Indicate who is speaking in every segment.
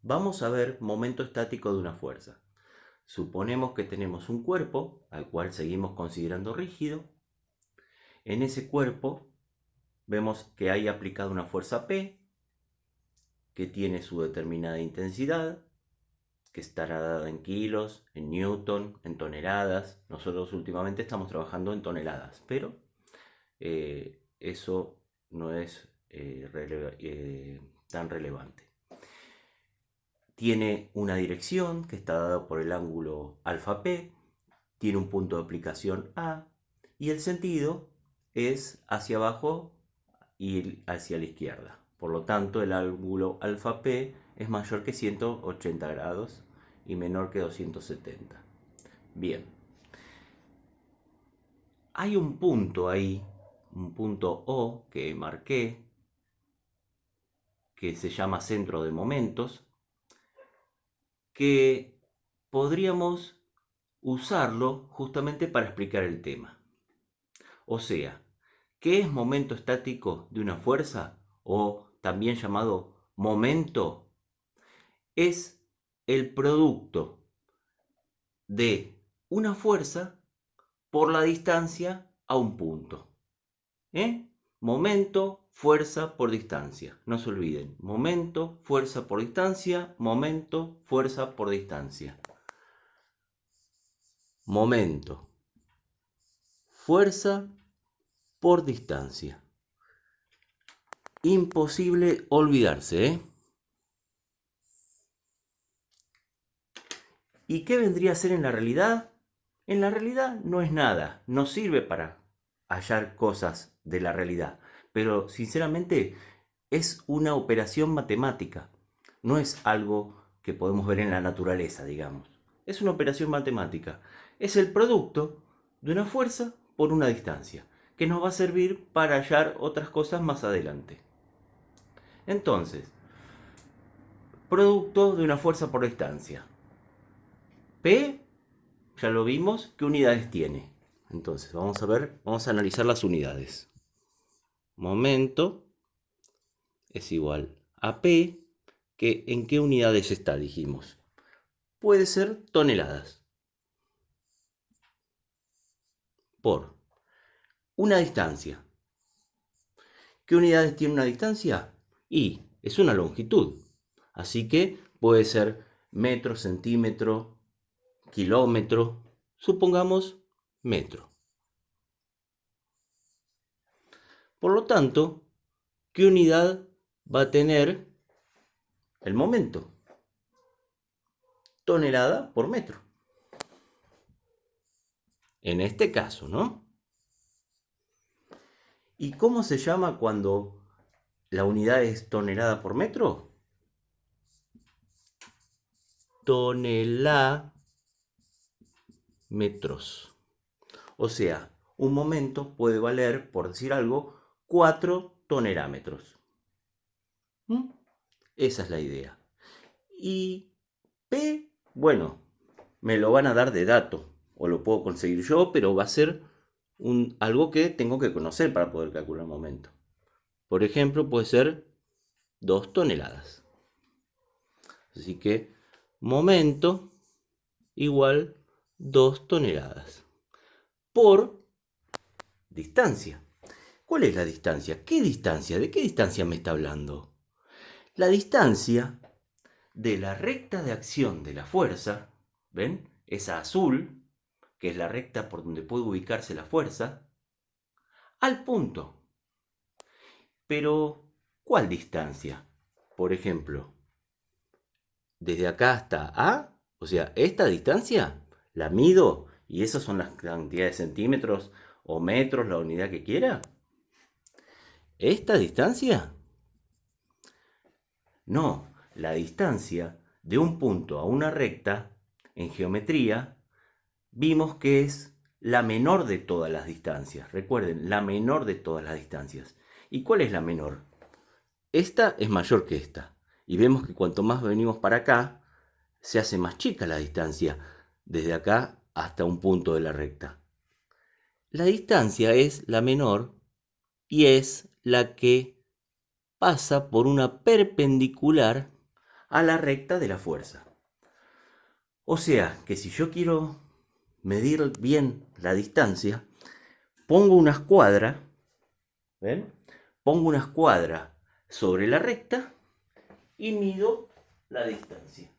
Speaker 1: Vamos a ver momento estático de una fuerza. Suponemos que tenemos un cuerpo al cual seguimos considerando rígido. En ese cuerpo vemos que hay aplicada una fuerza P que tiene su determinada intensidad, que estará dada en kilos, en newton, en toneladas. Nosotros últimamente estamos trabajando en toneladas, pero eso no es tan relevante. Tiene una dirección que está dada por el ángulo alfa P, tiene un punto de aplicación A y el sentido es hacia abajo y hacia la izquierda. Por lo tanto, el ángulo alfa P es mayor que 180 grados y menor que 270. Bien, hay un punto ahí, un punto O que marqué, que se llama centro de momentos, que podríamos usarlo justamente para explicar el tema. O sea, ¿qué es momento estático de una fuerza? O también llamado momento. Es el producto de una fuerza por la distancia a un punto. Momento, fuerza por distancia. No se olviden. Momento, fuerza por distancia. Momento, fuerza por distancia. Momento, fuerza por distancia. Imposible olvidarse, ¿eh? ¿Y qué vendría a ser en la realidad? En la realidad no es nada, no sirve para hallar cosas de la realidad, pero sinceramente es una operación matemática, no es algo que podemos ver en la naturaleza, digamos. Es una operación matemática, es el producto de una fuerza por una distancia, que nos va a servir para hallar otras cosas más adelante. Entonces, producto de una fuerza por distancia. P, ya lo vimos, ¿qué unidades tiene? Entonces, vamos a ver, vamos a analizar las unidades. Momento es igual a P, que ¿en qué unidades está? Dijimos. Puede ser toneladas. Por una distancia. ¿Qué unidades tiene una distancia? Y es una longitud. Así que puede ser metro, centímetro, kilómetro. Supongamos metro. Por lo tanto, ¿qué unidad va a tener el momento? Tonelada por metro. En este caso, ¿no? ¿Y cómo se llama cuando la unidad es tonelada por metro? Tonelámetros. O sea, un momento puede valer, por decir algo, 4 tonelámetros. ¿Mm? Esa es la idea. Y P, bueno, me lo van a dar de dato, o lo puedo conseguir yo, pero va a ser algo que tengo que conocer para poder calcular el momento. Por ejemplo, puede ser 2 toneladas. Así que momento igual 2 toneladas por distancia. ¿Cuál es la distancia? ¿Qué distancia? ¿De qué distancia me está hablando? La distancia de la recta de acción de la fuerza, ¿ven? Esa azul, que es la recta por donde puede ubicarse la fuerza, al punto. Pero, ¿cuál distancia? Por ejemplo, desde acá hasta A, o sea, esta distancia la mido y esas son las cantidades de centímetros o metros, la unidad que quiera. ¿Esta distancia? No, la distancia de un punto a una recta en geometría vimos que es la menor de todas las distancias. Recuerden, la menor de todas las distancias. ¿Y cuál es la menor? Esta es mayor que esta. Y vemos que cuanto más venimos para acá, se hace más chica la distancia desde acá hasta un punto de la recta. La distancia es la menor y es la que pasa por una perpendicular a la recta de la fuerza. O sea que si yo quiero medir bien la distancia, pongo una escuadra, ¿ven? Pongo una escuadra sobre la recta y mido la distancia.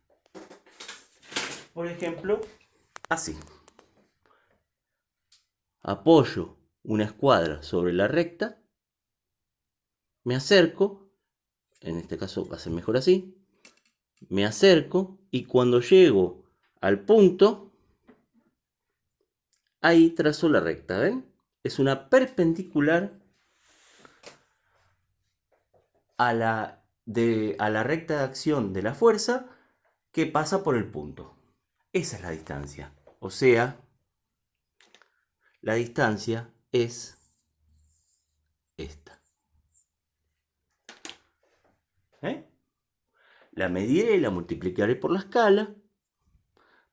Speaker 1: Por ejemplo, así. Apoyo una escuadra sobre la recta, me acerco, en este caso va a ser mejor así, me acerco y cuando llego al punto, ahí trazo la recta, ¿ven? Es una perpendicular a la recta de acción de la fuerza que pasa por el punto. Esa es la distancia. O sea, la distancia es esta. ¿Eh? La mediré y la multiplicaré por la escala.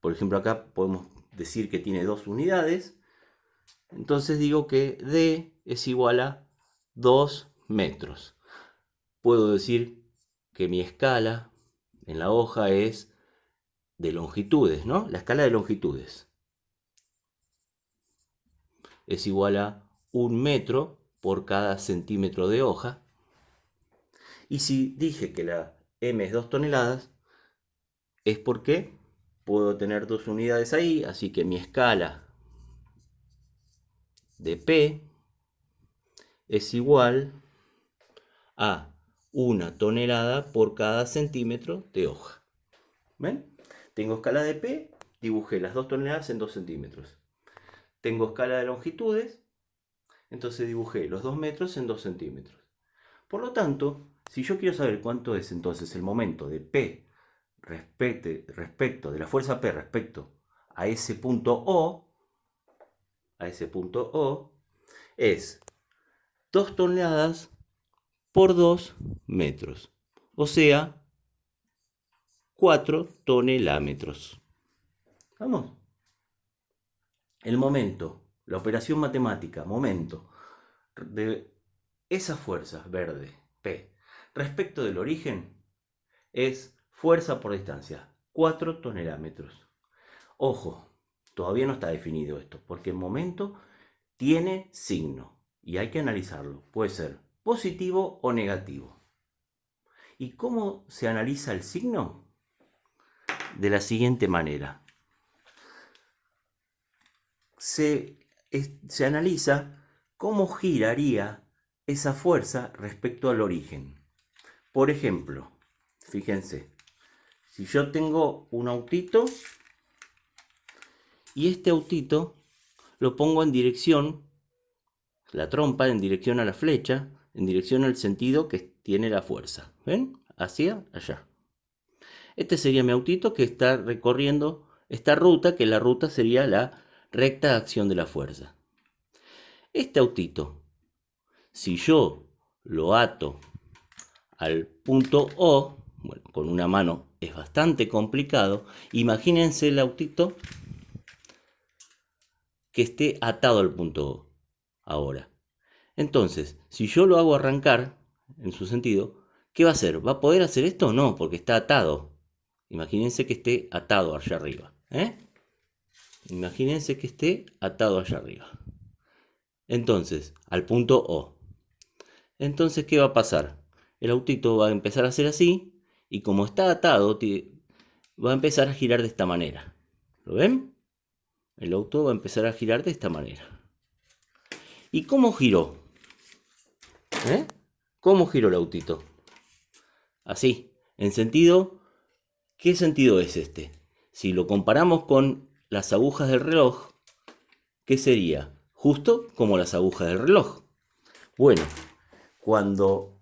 Speaker 1: Por ejemplo, acá podemos decir que tiene 2 unidades. Entonces digo que D es igual a 2 metros. Puedo decir que mi escala en la hoja es de longitudes, ¿no? La escala de longitudes es igual a 1 metro por cada centímetro de hoja. Y si dije que la M es 2 toneladas, es porque puedo tener 2 unidades ahí, así que mi escala de P es igual a 1 tonelada por cada centímetro de hoja. ¿Ven? Tengo escala de P, dibujé las 2 toneladas en 2 centímetros. Tengo escala de longitudes, entonces dibujé los 2 metros en 2 centímetros. Por lo tanto, si yo quiero saber cuánto es entonces el momento de P respecto de la fuerza P respecto a ese punto O, es 2 toneladas por 2 metros. O sea, 4 tonelámetros. ¿Vamos? El momento, la operación matemática, momento, de esa fuerza verde, P, respecto del origen, es fuerza por distancia, 4 tonelámetros. Ojo, todavía no está definido esto, porque el momento tiene signo y hay que analizarlo. Puede ser positivo o negativo. ¿Y cómo se analiza el signo? De la siguiente manera. Se analiza cómo giraría esa fuerza respecto al origen. Por ejemplo, fíjense, si yo tengo un autito y este autito lo pongo en dirección, la trompa en dirección a la flecha, en dirección al sentido que tiene la fuerza. ¿Ven? Hacia allá. Este sería mi autito que está recorriendo esta ruta, que la ruta sería la recta de acción de la fuerza. Este autito, si yo lo ato al punto O, bueno, con una mano es bastante complicado, imagínense el autito que esté atado al punto O ahora. Entonces, si yo lo hago arrancar en su sentido, ¿qué va a hacer? ¿Va a poder hacer esto o no? Porque está atado. Imagínense que esté atado allá arriba. Imagínense que esté atado allá arriba. Entonces, al punto O. Entonces, ¿qué va a pasar? El autito va a empezar a hacer así y como está atado, va a empezar a girar de esta manera. ¿Lo ven? El auto va a empezar a girar de esta manera. ¿Y cómo giró? ¿Cómo giró el autito? Así, en sentido, ¿qué sentido es este? Si lo comparamos con las agujas del reloj, ¿qué sería? Justo como las agujas del reloj. Bueno, cuando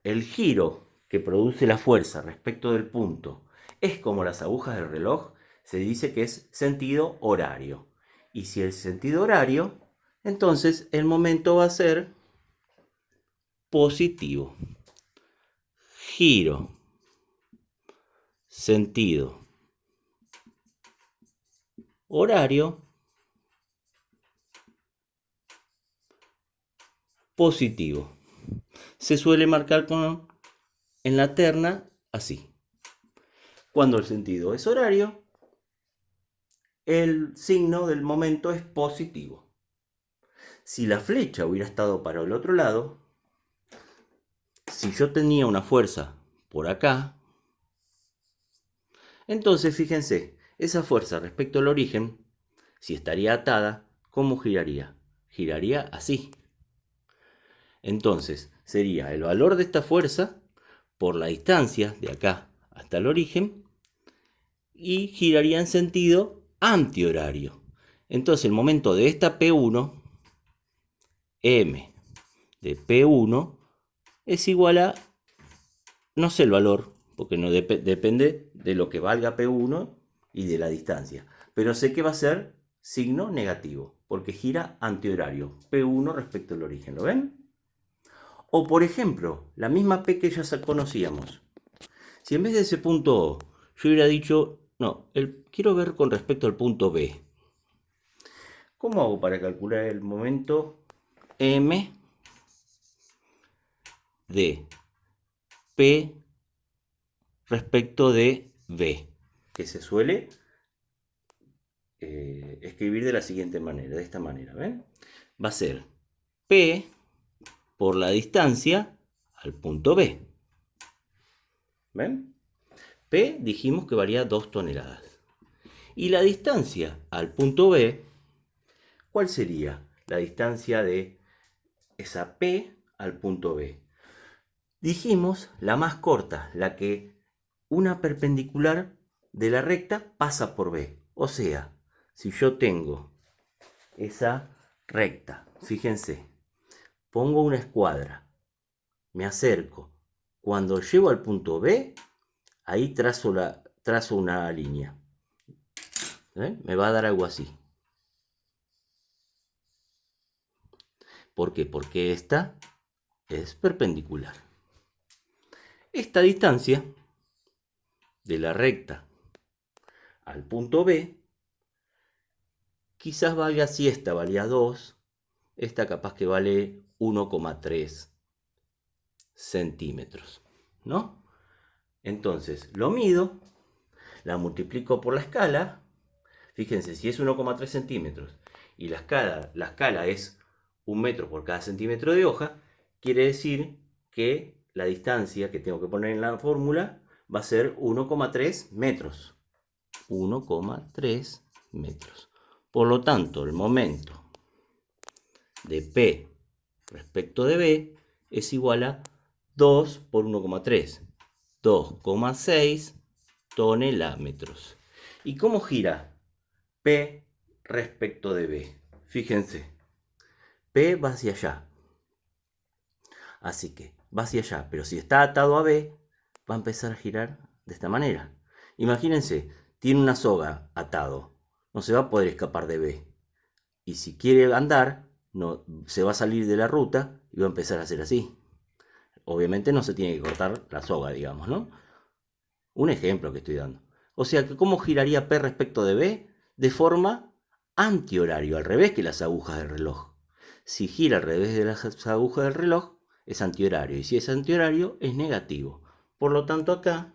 Speaker 1: el giro que produce la fuerza respecto del punto es como las agujas del reloj, se dice que es sentido horario. Y si el sentido horario, entonces el momento va a ser positivo. Giro, sentido horario, positivo. Se suele marcar en la terna así. Cuando el sentido es horario, el signo del momento es positivo. Si la flecha hubiera estado para el otro lado, si yo tenía una fuerza por acá, entonces fíjense, esa fuerza respecto al origen, si estaría atada, ¿cómo giraría? Giraría así. Entonces sería el valor de esta fuerza por la distancia de acá hasta el origen y giraría en sentido antihorario. Entonces el momento de esta P1, M de P1, es igual a, no sé el valor, porque no depende de lo que valga P1 y de la distancia, pero sé que va a ser signo negativo, porque gira antihorario, P1 respecto al origen, ¿lo ven? O por ejemplo, la misma P que ya conocíamos. Si en vez de ese punto O, yo hubiera dicho, no, quiero ver con respecto al punto B. ¿Cómo hago para calcular el momento M de P respecto de B? Que se suele escribir de la siguiente manera, de esta manera, ¿ven? Va a ser P por la distancia al punto B. ¿Ven? P dijimos que varía 2 toneladas. Y la distancia al punto B, ¿cuál sería la distancia de esa P al punto B? Dijimos la más corta, la que una perpendicular de la recta pasa por B. O sea, si yo tengo esa recta, fíjense, pongo una escuadra, me acerco. Cuando llego al punto B, ahí trazo una línea. Me va a dar algo así. ¿Por qué? Porque esta es perpendicular. Esta distancia de la recta al punto B, quizás valga, si esta valía 2, esta capaz que vale 1,3 centímetros, ¿no? Entonces, lo mido, la multiplico por la escala. Fíjense, si es 1,3 centímetros y la escala es 1 metro por cada centímetro de hoja, quiere decir que la distancia que tengo que poner en la fórmula va a ser 1,3 metros. 1,3 metros. Por lo tanto, el momento de P respecto de B es igual a 2 por 1,3. 2,6 tonelámetros. ¿Y cómo gira P respecto de B? Fíjense, P va hacia allá. Así que va hacia allá, pero si está atado a B, va a empezar a girar de esta manera. Imagínense, tiene una soga atado, no se va a poder escapar de B. Y si quiere andar, no, se va a salir de la ruta y va a empezar a hacer así. Obviamente no se tiene que cortar la soga, digamos, ¿no? Un ejemplo que estoy dando. O sea que ¿cómo giraría P respecto de B? De forma antihorario, al revés que las agujas del reloj. Si gira al revés de las agujas del reloj, es antihorario. Y si es antihorario, es negativo. Por lo tanto, acá,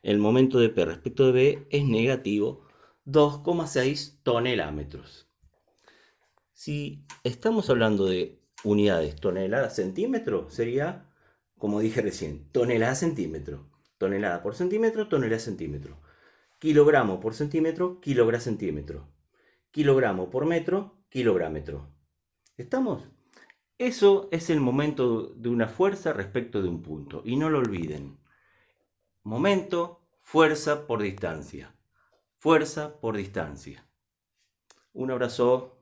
Speaker 1: el momento de P respecto de B es negativo 2,6 tonelámetros. Si estamos hablando de unidades tonelada centímetro, sería, como dije recién, tonelada centímetro. Tonelada por centímetro, tonelada centímetro. Kilogramo por centímetro, kilogramo centímetro. Kilogramo por metro, kilográmetro. ¿Estamos? Eso es el momento de una fuerza respecto de un punto. Y no lo olviden. Momento, fuerza por distancia. Fuerza por distancia. Un abrazo.